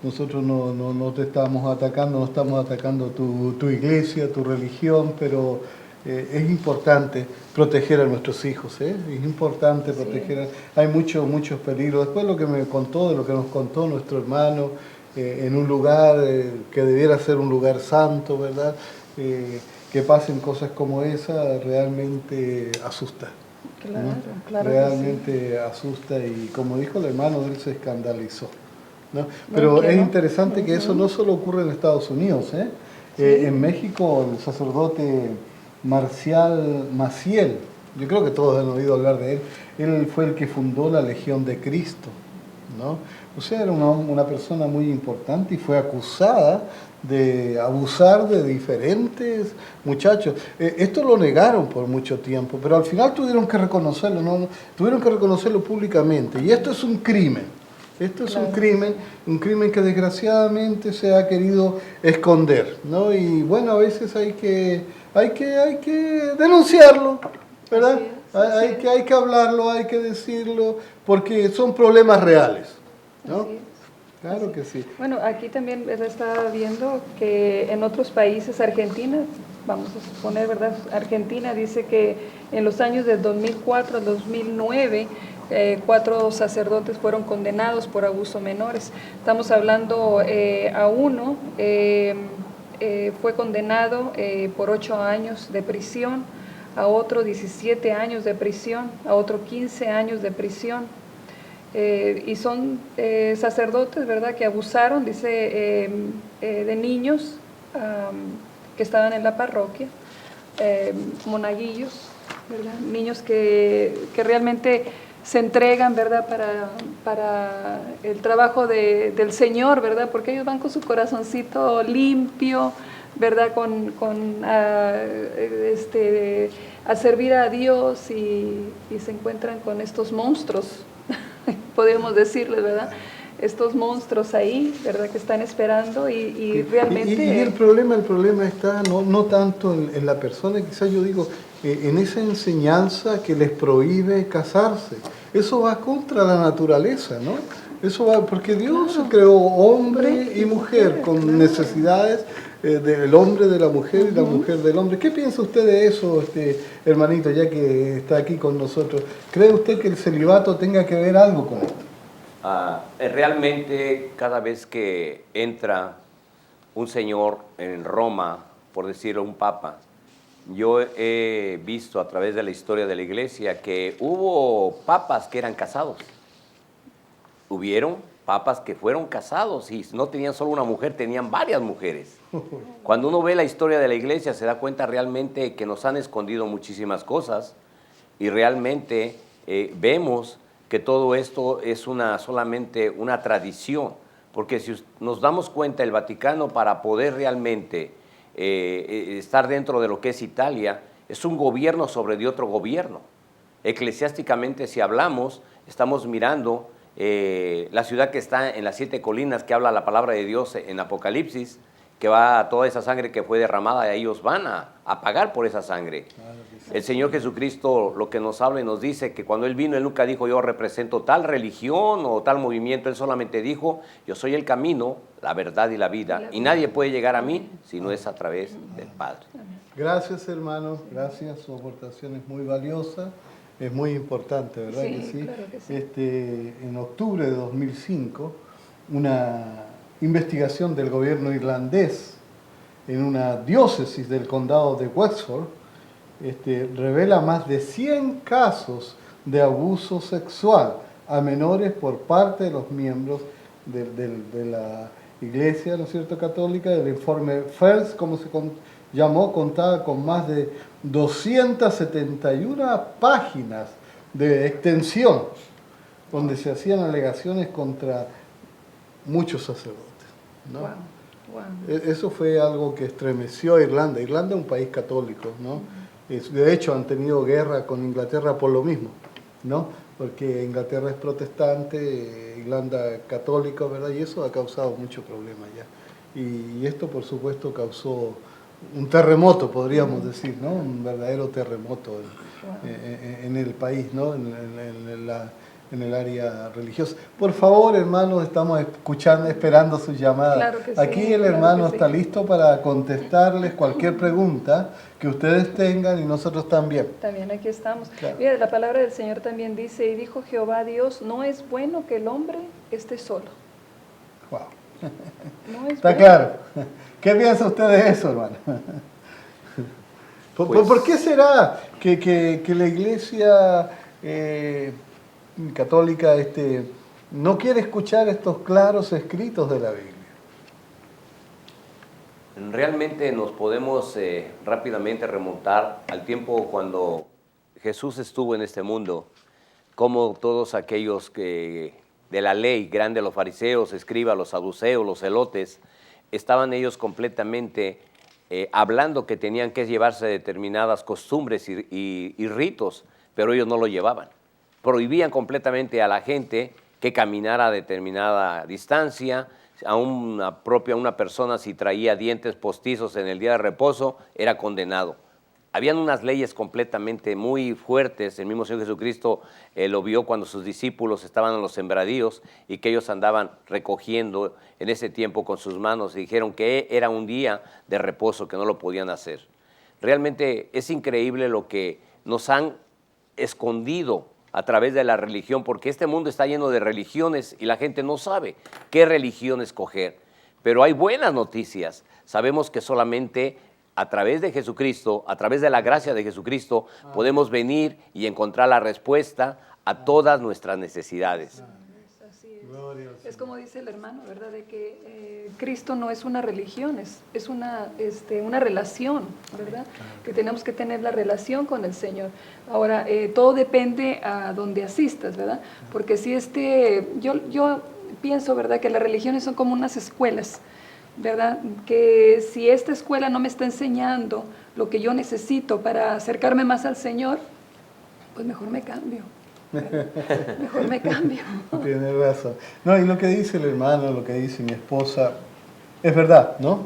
[SPEAKER 4] nosotros no te estamos atacando, no estamos atacando tu iglesia, tu religión, pero es importante proteger a nuestros hijos, ¿eh? Es importante proteger, hay muchos peligros. Después lo que me contó, de lo que nos contó nuestro hermano, en un lugar que debiera ser un lugar santo, ¿verdad? Que pasen cosas como esa realmente asusta.
[SPEAKER 1] Claro,
[SPEAKER 4] ¿no?
[SPEAKER 1] claro
[SPEAKER 4] Realmente
[SPEAKER 1] que sí.
[SPEAKER 4] asusta y como dijo el hermano, él se escandalizó, ¿no? Pero
[SPEAKER 1] ¿qué
[SPEAKER 4] es
[SPEAKER 1] no?
[SPEAKER 4] interesante que eso no solo ocurre en Estados Unidos, ¿eh?
[SPEAKER 1] Sí.
[SPEAKER 4] En México el sacerdote Marcial Maciel, yo creo que todos han oído hablar de él, él fue el que fundó la Legión de Cristo, ¿no? O sea, era una persona muy importante y fue acusada de abusar de diferentes muchachos. Esto lo negaron por mucho tiempo, pero al final tuvieron que reconocerlo, ¿no? Tuvieron que reconocerlo públicamente. Y esto es un crimen. Esto es
[SPEAKER 1] Claro.
[SPEAKER 4] un crimen que desgraciadamente se ha querido esconder, ¿no? Y bueno, a veces hay que denunciarlo, ¿verdad? Hay que hablarlo, hay que decirlo, porque son problemas reales, ¿no?
[SPEAKER 1] Así es.
[SPEAKER 4] Claro que sí.
[SPEAKER 1] Bueno, aquí también estaba viendo que en otros países, Argentina, vamos a suponer, ¿verdad? Argentina dice que en los años de 2004 al 2009, 4 sacerdotes fueron condenados por abuso menores. Estamos hablando a uno, fue condenado por 8 años de prisión, a otro 17 años de prisión, a otro 15 años de prisión. Y son sacerdotes, ¿verdad?, que abusaron, dice, de niños que estaban en la parroquia, monaguillos, ¿verdad?, niños que realmente se entregan, ¿verdad?, para el trabajo del Señor, ¿verdad?, porque ellos van con su corazoncito limpio, ¿verdad?, a servir a Dios y se encuentran con estos monstruos, podemos decirles, ¿verdad? Estos monstruos ahí, ¿verdad?, que están esperando y realmente...
[SPEAKER 4] Y el problema está no tanto en la persona, quizás yo digo, en esa enseñanza que les prohíbe casarse. Eso va contra la naturaleza, ¿no? Eso va, porque Dios creó hombre y mujer con necesidades del hombre de la mujer y la mujer del hombre. ¿Qué piensa usted de eso, hermanito, ya que está aquí con nosotros? ¿Cree usted que el celibato tenga que ver algo con esto?
[SPEAKER 2] Realmente cada vez que entra un señor en Roma, por decirlo, un papa, yo he visto a través de la historia de la iglesia que hubo papas que eran casados. Hubieron papas que fueron casados y no tenían solo una mujer, tenían varias mujeres. Cuando uno ve la historia de la iglesia se da cuenta realmente que nos han escondido muchísimas cosas y realmente vemos que todo esto es solamente una tradición, porque si nos damos cuenta, el Vaticano, para poder realmente estar dentro de lo que es Italia, es un gobierno sobre de otro gobierno. Eclesiásticamente, si hablamos, estamos mirando la ciudad que está en las 7 colinas, que habla la palabra de Dios en Apocalipsis, que va a toda esa sangre que fue derramada, ellos van a pagar por esa sangre. El Señor Jesucristo lo que nos habla y nos dice que cuando Él vino, Él nunca dijo yo represento tal religión o tal movimiento, Él solamente dijo yo soy el camino, la verdad y la vida, y nadie puede llegar a mí si no es a través del Padre.
[SPEAKER 4] Gracias, hermano, gracias, su aportación es muy valiosa, es muy importante, ¿verdad?
[SPEAKER 1] Sí,
[SPEAKER 4] que sí?
[SPEAKER 1] claro que sí.
[SPEAKER 4] En octubre de 2005, una investigación del gobierno irlandés en una diócesis del condado de Wexford revela más de 100 casos de abuso sexual a menores por parte de los miembros de la Iglesia, ¿no es cierto?, católica. El informe FIRST, como se llamó, contaba con más de 271 páginas de extensión, donde se hacían alegaciones contra muchos sacerdotes, ¿no?
[SPEAKER 1] Wow, wow.
[SPEAKER 4] Eso fue algo que estremeció a Irlanda. Irlanda es un país católico, ¿no? De hecho, han tenido guerra con Inglaterra por lo mismo, ¿no? Porque Inglaterra es protestante, Irlanda católica, ¿verdad? Y eso ha causado mucho problema ya. Y esto, por supuesto, causó un terremoto, podríamos decir, ¿no? Un verdadero terremoto en el país, ¿no? En el área religiosa. Por favor, hermanos, estamos esperando su llamada.
[SPEAKER 1] Claro que sí,
[SPEAKER 4] Aquí el hermano está listo para contestarles cualquier pregunta que ustedes tengan y nosotros también.
[SPEAKER 1] También aquí estamos.
[SPEAKER 4] Claro.
[SPEAKER 1] Mira, la palabra del Señor también dice, y dijo Jehová Dios, no es bueno que el hombre esté solo.
[SPEAKER 4] Wow.
[SPEAKER 1] No es
[SPEAKER 4] Está
[SPEAKER 1] bueno.
[SPEAKER 4] claro. ¿Qué piensa usted de eso, hermano? ¿Por qué será que la Iglesia católica no quiere escuchar estos claros escritos de la Biblia?
[SPEAKER 2] Realmente nos podemos rápidamente remontar al tiempo cuando Jesús estuvo en este mundo, como todos aquellos que de la ley, grande los fariseos, escribas, los saduceos, los celotes, estaban ellos completamente hablando que tenían que llevarse determinadas costumbres y ritos, pero ellos no lo llevaban. Prohibían completamente a la gente que caminara a determinada distancia. A una persona, si traía dientes postizos en el día de reposo, era condenado. Habían unas leyes completamente muy fuertes. El mismo Señor Jesucristo lo vio cuando sus discípulos estaban en los sembradíos y que ellos andaban recogiendo en ese tiempo con sus manos y dijeron que era un día de reposo, que no lo podían hacer. Realmente es increíble lo que nos han escondido a través de la religión, porque este mundo está lleno de religiones y la gente no sabe qué religión escoger. Pero hay buenas noticias. Sabemos que solamente a través de Jesucristo, a través de la gracia de Jesucristo, podemos venir y encontrar la respuesta a todas nuestras necesidades.
[SPEAKER 1] Así es. Es como dice el hermano, ¿verdad? De que Cristo no es una religión, es una relación, ¿verdad? Que tenemos que tener la relación con el Señor. Ahora, todo depende a donde asistas, ¿verdad? Porque si yo pienso, ¿verdad? Que las religiones son como unas escuelas, ¿verdad? Que si esta escuela no me está enseñando lo que yo necesito para acercarme más al Señor, pues mejor me cambio. Mejor me cambio.
[SPEAKER 4] Tiene razón. No, y lo que dice el hermano, lo que dice mi esposa, es verdad, ¿no?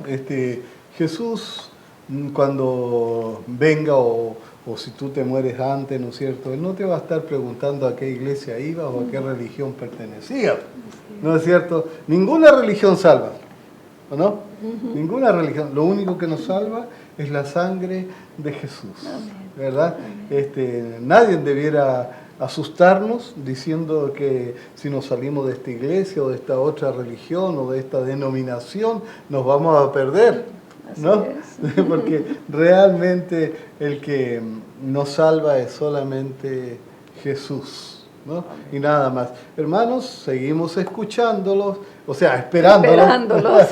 [SPEAKER 4] Jesús, cuando venga o si tú te mueres antes, ¿no es cierto? Él no te va a estar preguntando a qué iglesia ibas o a qué religión pertenecías, ¿no es cierto? Ninguna religión salva, ¿o no? Ninguna religión. Lo único que nos salva es la sangre de Jesús, ¿verdad? Nadie debiera asustarnos diciendo que si nos salimos de esta iglesia o de esta otra religión o de esta denominación nos vamos a perder, ¿no? Porque realmente el que nos salva es solamente Jesús, ¿no? Y nada más. Hermanos, seguimos escuchándolos, o sea, esperándolos.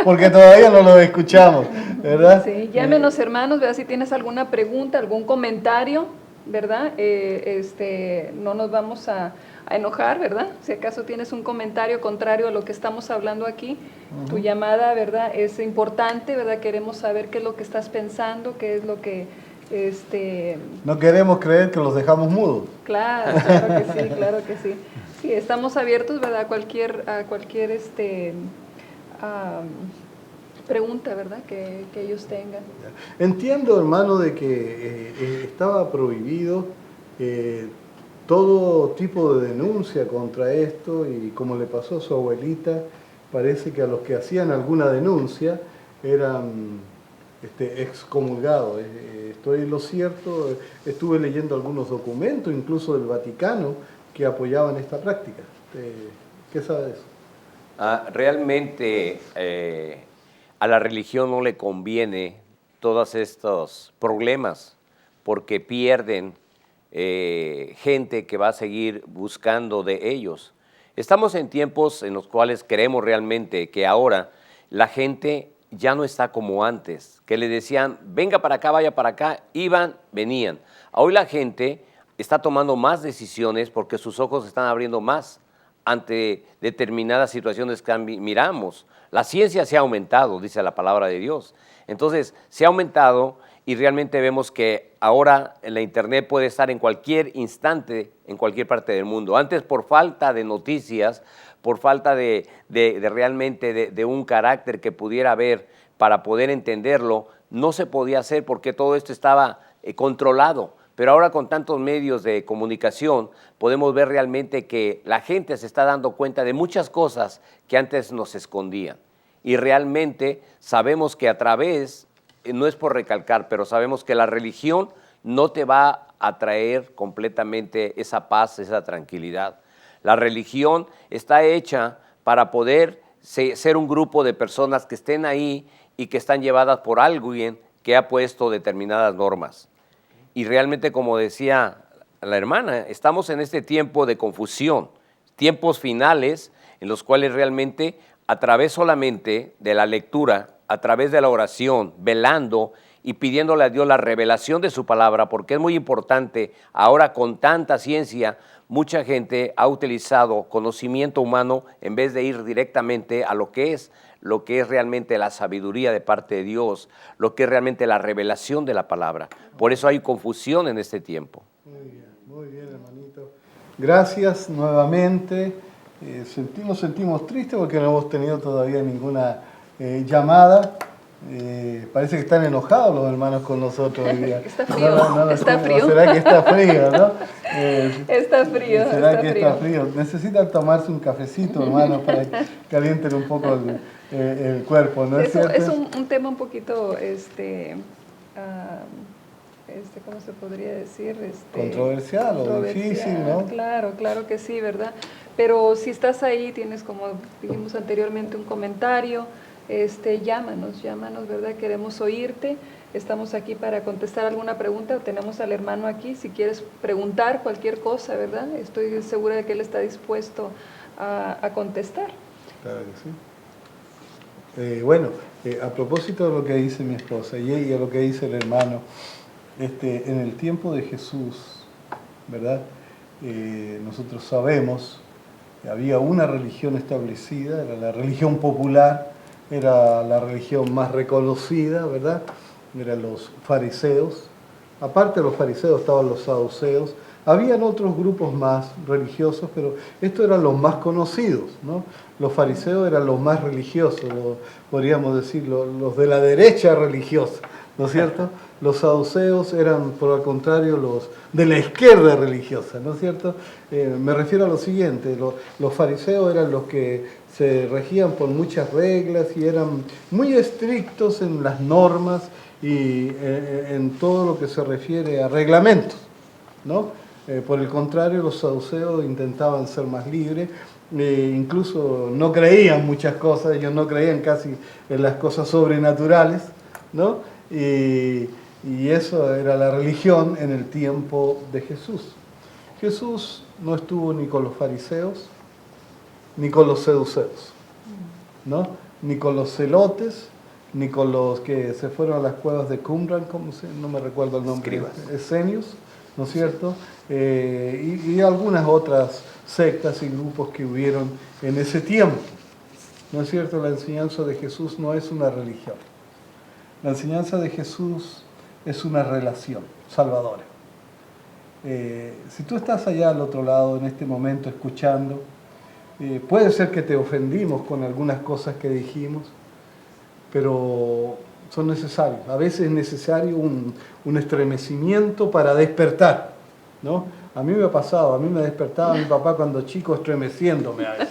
[SPEAKER 4] Porque todavía no los escuchamos, ¿verdad?
[SPEAKER 1] Sí, llámenos, hermanos, vea si tienes alguna pregunta, algún comentario, ¿verdad? No nos vamos a enojar, ¿verdad? Si acaso tienes un comentario contrario a lo que estamos hablando aquí, tu llamada, ¿verdad? Es importante, ¿verdad? Queremos saber qué es lo que estás pensando, qué es lo que...
[SPEAKER 4] No queremos creer que los dejamos mudos.
[SPEAKER 1] Claro que sí. Sí, estamos abiertos, ¿verdad? A cualquier pregunta, ¿verdad? Que ellos tengan.
[SPEAKER 4] Entiendo, hermano, de que estaba prohibido todo tipo de denuncia contra esto y como le pasó a su abuelita, parece que a los que hacían alguna denuncia eran excomulgados. Estoy en lo cierto, estuve leyendo algunos documentos, incluso del Vaticano, que apoyaban esta práctica. ¿Qué sabe de eso?
[SPEAKER 2] Realmente a la religión no le conviene todos estos problemas, porque pierden gente que va a seguir buscando de ellos. Estamos en tiempos en los cuales creemos realmente que ahora la gente ya no está como antes, que le decían, venga para acá, vaya para acá, iban, venían. Hoy la gente está tomando más decisiones porque sus ojos se están abriendo más ante determinadas situaciones que miramos. La ciencia se ha aumentado, dice la palabra de Dios. Entonces, se ha aumentado y realmente vemos que ahora en la internet puede estar en cualquier instante, en cualquier parte del mundo. Antes, por falta de noticias, por falta de realmente de un carácter que pudiera haber para poder entenderlo, no se podía hacer porque todo esto estaba controlado. Pero ahora con tantos medios de comunicación podemos ver realmente que la gente se está dando cuenta de muchas cosas que antes nos escondían. Y realmente sabemos que a través, no es por recalcar, pero sabemos que la religión no te va a traer completamente esa paz, esa tranquilidad. La religión está hecha para poder ser un grupo de personas que estén ahí y que están llevadas por alguien que ha puesto determinadas normas. Y realmente, como decía la hermana, estamos en este tiempo de confusión, tiempos finales en los cuales realmente a través solamente de la lectura, a través de la oración, velando y pidiéndole a Dios la revelación de su palabra, porque es muy importante, ahora con tanta ciencia, mucha gente ha utilizado conocimiento humano en vez de ir directamente a lo que es realmente la sabiduría de parte de Dios, lo que es realmente la revelación de la palabra. Por eso hay confusión en este tiempo.
[SPEAKER 4] Muy bien, hermanito. Gracias nuevamente. Nos sentimos tristes porque no hemos tenido todavía ninguna llamada. Parece que están enojados los hermanos con nosotros hoy día.
[SPEAKER 1] Está frío, está frío.
[SPEAKER 4] ¿Será que está frío, no?
[SPEAKER 1] Está frío,
[SPEAKER 4] ¿Será que está frío? Necesitan tomarse un cafecito, hermanos, para que calienten un poco el cuerpo, ¿no es cierto?
[SPEAKER 1] Es un tema un poquito, ¿cómo se podría decir?
[SPEAKER 4] Controversial o difícil, ¿no?
[SPEAKER 1] Claro que sí, ¿verdad? Pero si estás ahí, tienes, como dijimos anteriormente, un comentario, llámanos, ¿verdad? Queremos oírte. Estamos aquí para contestar alguna pregunta. Tenemos al hermano aquí, si quieres preguntar cualquier cosa, ¿verdad? Estoy segura de que él está dispuesto a contestar.
[SPEAKER 4] Claro que sí. A propósito de lo que dice mi esposa y a lo que dice el hermano, en el tiempo de Jesús, ¿verdad? Nosotros sabemos que había una religión establecida, era la religión popular, era la religión más reconocida, ¿verdad? Eran los fariseos. Aparte de los fariseos estaban los saduceos. Habían otros grupos más religiosos, pero estos eran los más conocidos, ¿no? Los fariseos eran los más religiosos, podríamos decir, los de la derecha religiosa, ¿no es cierto? Los saduceos eran, por el contrario, los de la izquierda religiosa, ¿no es cierto? Me refiero a lo siguiente, los fariseos eran los que se regían por muchas reglas y eran muy estrictos en las normas y en todo lo que se refiere a reglamentos, ¿no? Por el contrario, los saduceos intentaban ser más libres, incluso no creían muchas cosas, ellos no creían casi en las cosas sobrenaturales, ¿no? Y eso era la religión en el tiempo de Jesús. Jesús no estuvo ni con los fariseos, ni con los saduceos, ¿no? Ni con los celotes, ni con los que se fueron a las cuevas de Qumran, no me recuerdo el nombre, esenios, ¿no es cierto? Y algunas otras sectas y grupos que hubieron en ese tiempo. ¿No es cierto? La enseñanza de Jesús no es una religión. La enseñanza de Jesús es una relación salvadora. Si tú estás allá al otro lado en este momento escuchando, puede ser que te ofendimos con algunas cosas que dijimos, pero son necesarios. A veces es necesario un estremecimiento para despertar, ¿no? A mí me ha pasado, a mí me despertaba mi papá cuando chico estremeciéndome a veces,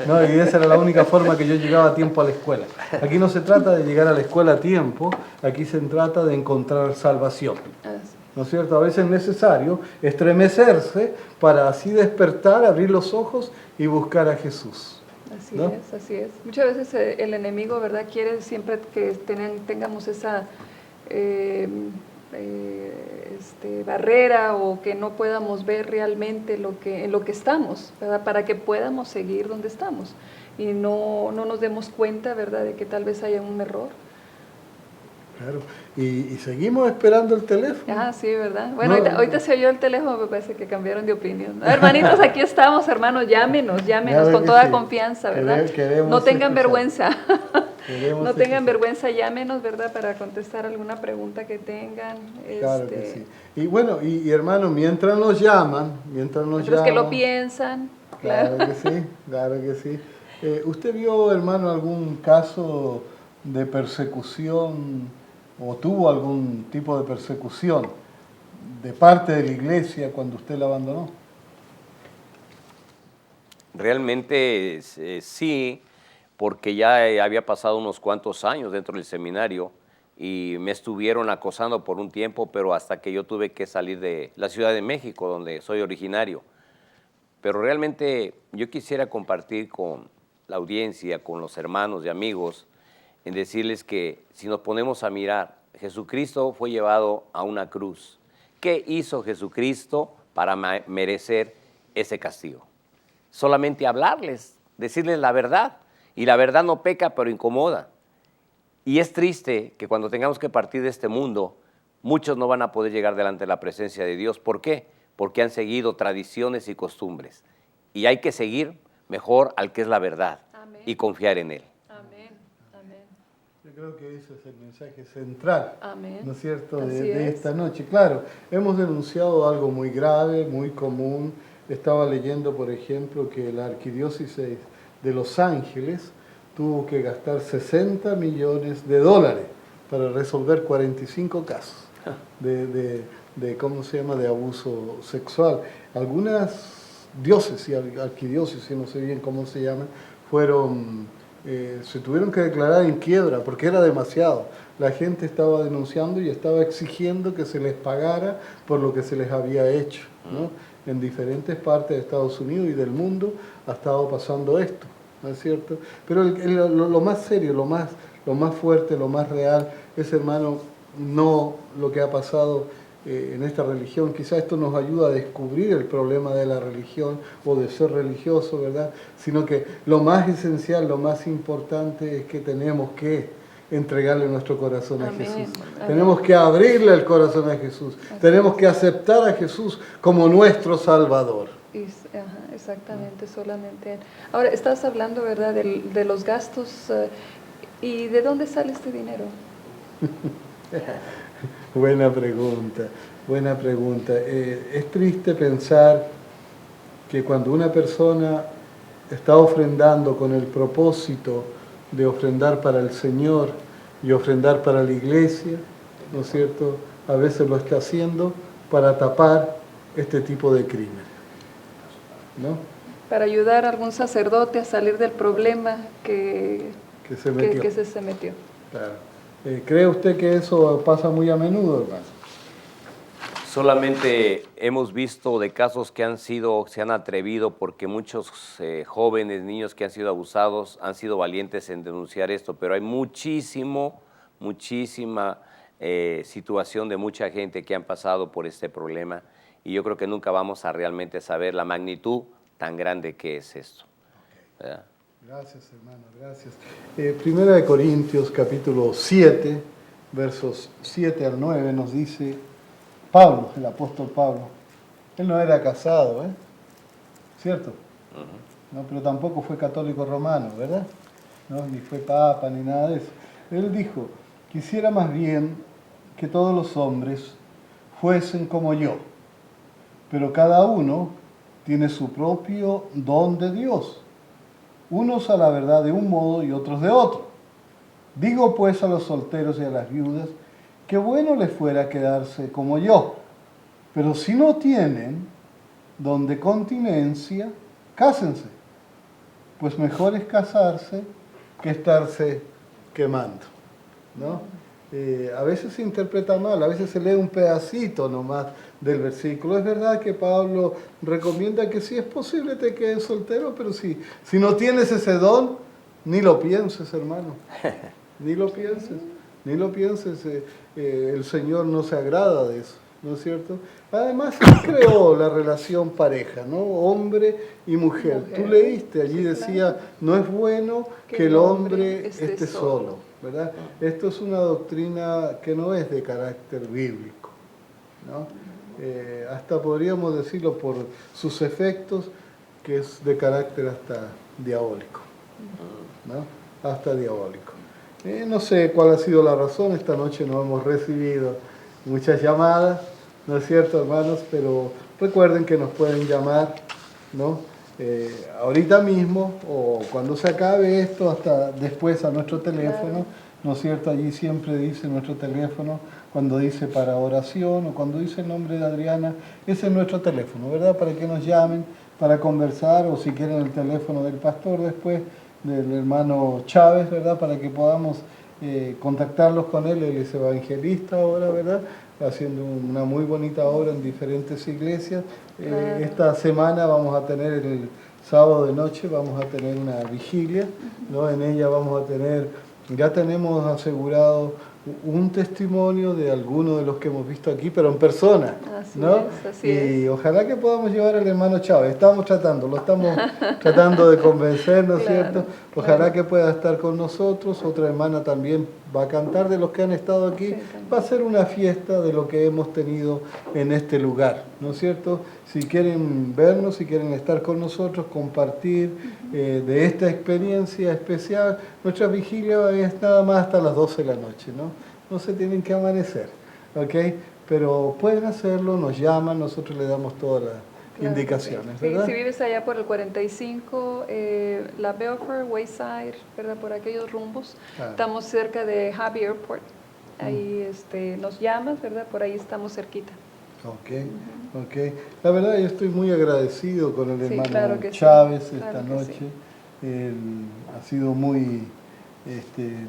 [SPEAKER 4] ¿no? Y esa era la única forma que yo llegaba a tiempo a la escuela. Aquí no se trata de llegar a la escuela a tiempo, aquí se trata de encontrar salvación. ¿No es cierto? A veces es necesario estremecerse para así despertar, abrir los ojos y buscar a Jesús.
[SPEAKER 1] Así es. Muchas veces el enemigo, ¿verdad?, quiere siempre que tengamos esa barrera o que no podamos ver realmente en lo que estamos, ¿verdad? Para que podamos seguir donde estamos y no nos demos cuenta, ¿verdad?, de que tal vez haya un error.
[SPEAKER 4] Claro, y seguimos esperando el teléfono.
[SPEAKER 1] Ah, sí, ¿verdad? Bueno,
[SPEAKER 4] No,
[SPEAKER 1] ahorita se oyó el teléfono, me parece que cambiaron de opinión. Hermanitos, aquí estamos, hermanos, llámenos con toda
[SPEAKER 4] sí.
[SPEAKER 1] confianza, ¿verdad?
[SPEAKER 4] Queremos
[SPEAKER 1] no tengan
[SPEAKER 4] escuchar.
[SPEAKER 1] vergüenza.
[SPEAKER 4] Queremos
[SPEAKER 1] No tengan
[SPEAKER 4] escuchar.
[SPEAKER 1] vergüenza, llámenos, ¿verdad? Para contestar alguna pregunta que tengan.
[SPEAKER 4] Claro que sí. Y bueno, y hermano, mientras nos llaman,
[SPEAKER 1] Otros que lo piensan.
[SPEAKER 4] Claro que sí, claro que sí. ¿Usted vio, hermano, algún caso de persecución o tuvo algún tipo de persecución de parte de la iglesia cuando usted la abandonó?
[SPEAKER 2] Realmente sí, porque ya había pasado unos cuantos años dentro del seminario y me estuvieron acosando por un tiempo, pero hasta que yo tuve que salir de la Ciudad de México, donde soy originario. Pero realmente yo quisiera compartir con la audiencia, con los hermanos y amigos, en decirles que si nos ponemos a mirar, Jesucristo fue llevado a una cruz. ¿Qué hizo Jesucristo para merecer ese castigo? Solamente hablarles, decirles la verdad. Y la verdad no peca, pero incomoda. Y es triste que cuando tengamos que partir de este mundo, muchos no van a poder llegar delante de la presencia de Dios. ¿Por qué? Porque han seguido tradiciones y costumbres. Y hay que seguir mejor al que es la verdad. Amén. Y confiar en Él.
[SPEAKER 1] Amén. Amén.
[SPEAKER 4] Yo creo que ese es el mensaje central,
[SPEAKER 1] Amén.
[SPEAKER 4] ¿no es cierto?,
[SPEAKER 1] Así
[SPEAKER 4] de
[SPEAKER 1] es.
[SPEAKER 4] esta noche. Claro, hemos denunciado algo muy grave, muy común. Estaba leyendo, por ejemplo, que la arquidiócesis de Los Ángeles tuvo que gastar $60 millones para resolver 45 casos de ¿cómo se llama?, de abuso sexual. Algunas diócesis, arquidiócesis, no sé bien cómo se llaman, se tuvieron que declarar en quiebra porque era demasiado. La gente estaba denunciando y estaba exigiendo que se les pagara por lo que se les había hecho, ¿no? En diferentes partes de Estados Unidos y del mundo ha estado pasando esto, ¿no es cierto? Pero lo más serio, lo más fuerte, lo más real es, hermano, no lo que ha pasado en esta religión. Quizás esto nos ayuda a descubrir el problema de la religión o de ser religioso, ¿verdad? Sino que lo más esencial, lo más importante es que tenemos que entregarle nuestro corazón a Jesús. Amén. Tenemos que abrirle el corazón a Jesús. Tenemos que aceptar a Jesús como nuestro Salvador.
[SPEAKER 1] Exactamente, solamente Él. Ahora, estás hablando, ¿verdad?, de los gastos. ¿Y de dónde sale este dinero?
[SPEAKER 4] Buena pregunta, buena pregunta. Es triste pensar que cuando una persona está ofrendando con el propósito de ofrendar para el Señor y ofrendar para la iglesia, ¿no es cierto?, a veces lo está haciendo para tapar este tipo de crímenes, ¿no?
[SPEAKER 1] Para ayudar a algún sacerdote a salir del problema que se metió.
[SPEAKER 4] Claro. ¿Cree usted que eso pasa muy a menudo, hermano?
[SPEAKER 2] Solamente hemos visto de casos que se han atrevido porque muchos jóvenes, niños que han sido abusados han sido valientes en denunciar esto, pero hay muchísima situación de mucha gente que han pasado por este problema y yo creo que nunca vamos a realmente saber la magnitud tan grande que es esto. ¿Verdad?
[SPEAKER 4] Gracias, hermano, gracias. Primera de Corintios, capítulo 7, versos 7 al 9, nos dice Pablo, el apóstol Pablo. Él no era casado, ¿cierto? No, pero tampoco fue católico romano, ¿verdad? No, ni fue papa, ni nada de eso. Él dijo, quisiera más bien que todos los hombres fuesen como yo, pero cada uno tiene su propio don de Dios. Unos a la verdad de un modo y otros de otro. Digo pues a los solteros y a las viudas que bueno les fuera quedarse como yo, pero si no tienen don de continencia, cásense, pues mejor es casarse que estarse quemando, ¿no? A veces se interpreta mal, a veces se lee un pedacito nomás del versículo. Es verdad que Pablo recomienda que si es posible te quedes soltero, pero si no tienes ese don, ni lo pienses, hermano, ni lo pienses. ni lo pienses, el Señor no se agrada de eso, ¿no es cierto? Además, Él creó la relación pareja, ¿no? Hombre y mujer. Tú leíste, allí decía, no es bueno que el hombre esté solo, ¿verdad? Esto es una doctrina que no es de carácter bíblico, ¿no? Hasta podríamos decirlo por sus efectos, que es de carácter hasta diabólico, ¿no? Hasta diabólico. No sé cuál ha sido la razón, esta noche no hemos recibido muchas llamadas, ¿no es cierto, hermanos? Pero recuerden que nos pueden llamar, ¿no? Ahorita mismo o cuando se acabe esto, hasta después a nuestro teléfono, ¿no es cierto? Allí siempre dice nuestro teléfono, cuando dice para oración o cuando dice el nombre de Adriana, ese es nuestro teléfono, ¿verdad? Para que nos llamen, para conversar, o si quieren el teléfono del pastor después, del hermano Chávez, ¿verdad? Para que podamos contactarlos con él. Él es evangelista ahora, ¿verdad? Haciendo una muy bonita obra en diferentes iglesias. Esta semana vamos a tener, el sábado de noche, vamos a tener una vigilia, ¿no? En ella vamos a tener, ya tenemos asegurado un testimonio de algunos de los que hemos visto aquí, pero en persona, ¿no?
[SPEAKER 1] Así es.
[SPEAKER 4] Y ojalá que podamos llevar al hermano Chávez. Lo estamos tratando de convencer, ¿no es cierto? Ojalá que pueda estar con nosotros. Otra hermana también va a cantar, de los que han estado aquí. Va a ser una fiesta de lo que hemos tenido en este lugar, ¿no es cierto? Si quieren vernos, si quieren estar con nosotros, compartir de esta experiencia especial, nuestra vigilia es nada más hasta las 12 de la noche, ¿no? No se tienen que amanecer, ¿ok? Pero pueden hacerlo, nos llaman, nosotros les damos todas las indicaciones, ¿verdad?
[SPEAKER 1] Sí, si vives allá por el 45, la Belfort, Wayside, ¿verdad? Por aquellos rumbos, estamos cerca de Hobby Airport. Ahí nos llamas, ¿verdad? Por ahí estamos cerquita.
[SPEAKER 4] Ok. La verdad, yo estoy muy agradecido con el hermano Chávez esta noche. Él ha sido muy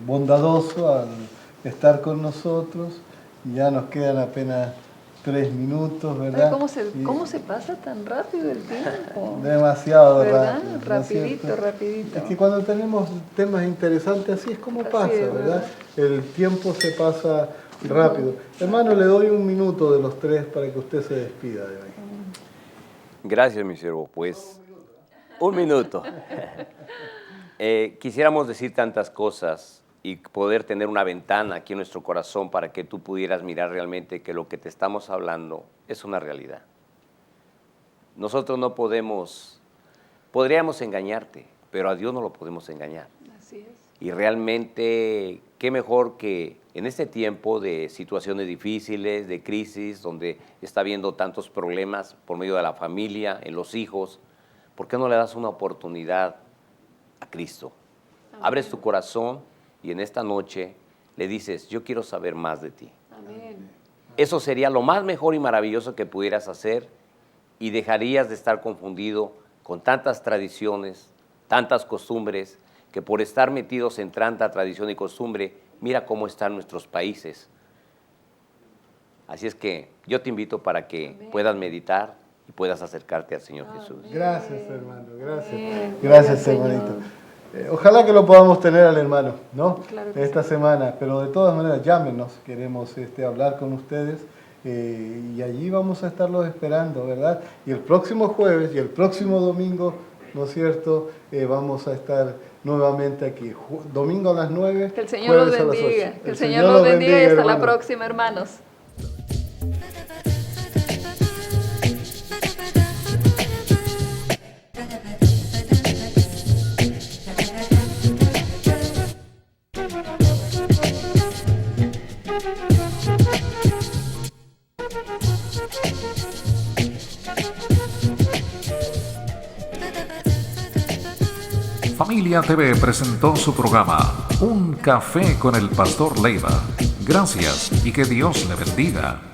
[SPEAKER 4] bondadoso al estar con nosotros. Ya nos quedan apenas 3 minutos, ¿verdad?
[SPEAKER 1] ¿Cómo se pasa tan rápido el tiempo?
[SPEAKER 4] Demasiado
[SPEAKER 1] ¿verdad?
[SPEAKER 4] rápido.
[SPEAKER 1] Rapidito.
[SPEAKER 4] Es que cuando tenemos temas interesantes, así es como pasa, ¿verdad? El tiempo se pasa rápido. Hermano, le doy 1 minuto de los 3 para que usted se despida de hoy.
[SPEAKER 2] Gracias, mi siervo. Pues, 1 minuto. Quisiéramos decir tantas cosas y poder tener una ventana aquí en nuestro corazón para que tú pudieras mirar realmente que lo que te estamos hablando es una realidad. Nosotros no podríamos engañarte, pero a Dios no lo podemos engañar.
[SPEAKER 1] Así es.
[SPEAKER 2] Y realmente, qué mejor que en este tiempo de situaciones difíciles, de crisis, donde está habiendo tantos problemas por medio de la familia, en los hijos, ¿por qué no le das una oportunidad a Cristo? Amén. Abres tu corazón y en esta noche le dices, yo quiero saber más de ti.
[SPEAKER 1] Amén.
[SPEAKER 2] Eso sería lo más mejor y maravilloso que pudieras hacer y dejarías de estar confundido con tantas tradiciones, tantas costumbres, que por estar metidos en tanta tradición y costumbre, mira cómo están nuestros países. Así es que yo te invito para que puedas meditar y puedas acercarte al Señor Jesús.
[SPEAKER 4] Gracias, hermano, gracias, hermanito. Ojalá que lo podamos tener al hermano, ¿no?
[SPEAKER 1] Claro que
[SPEAKER 4] esta semana, pero de todas maneras llámenos, queremos hablar con ustedes y allí vamos a estarlos esperando, ¿verdad? Y el próximo jueves y el próximo domingo, ¿no es cierto? Vamos a estar nuevamente aquí, domingo a las 9.
[SPEAKER 1] Que el Señor los bendiga, que el Señor los bendiga y hasta la próxima, hermanos.
[SPEAKER 3] Familia TV presentó su programa Un Café con el Pastor Leiva. Gracias y que Dios le bendiga.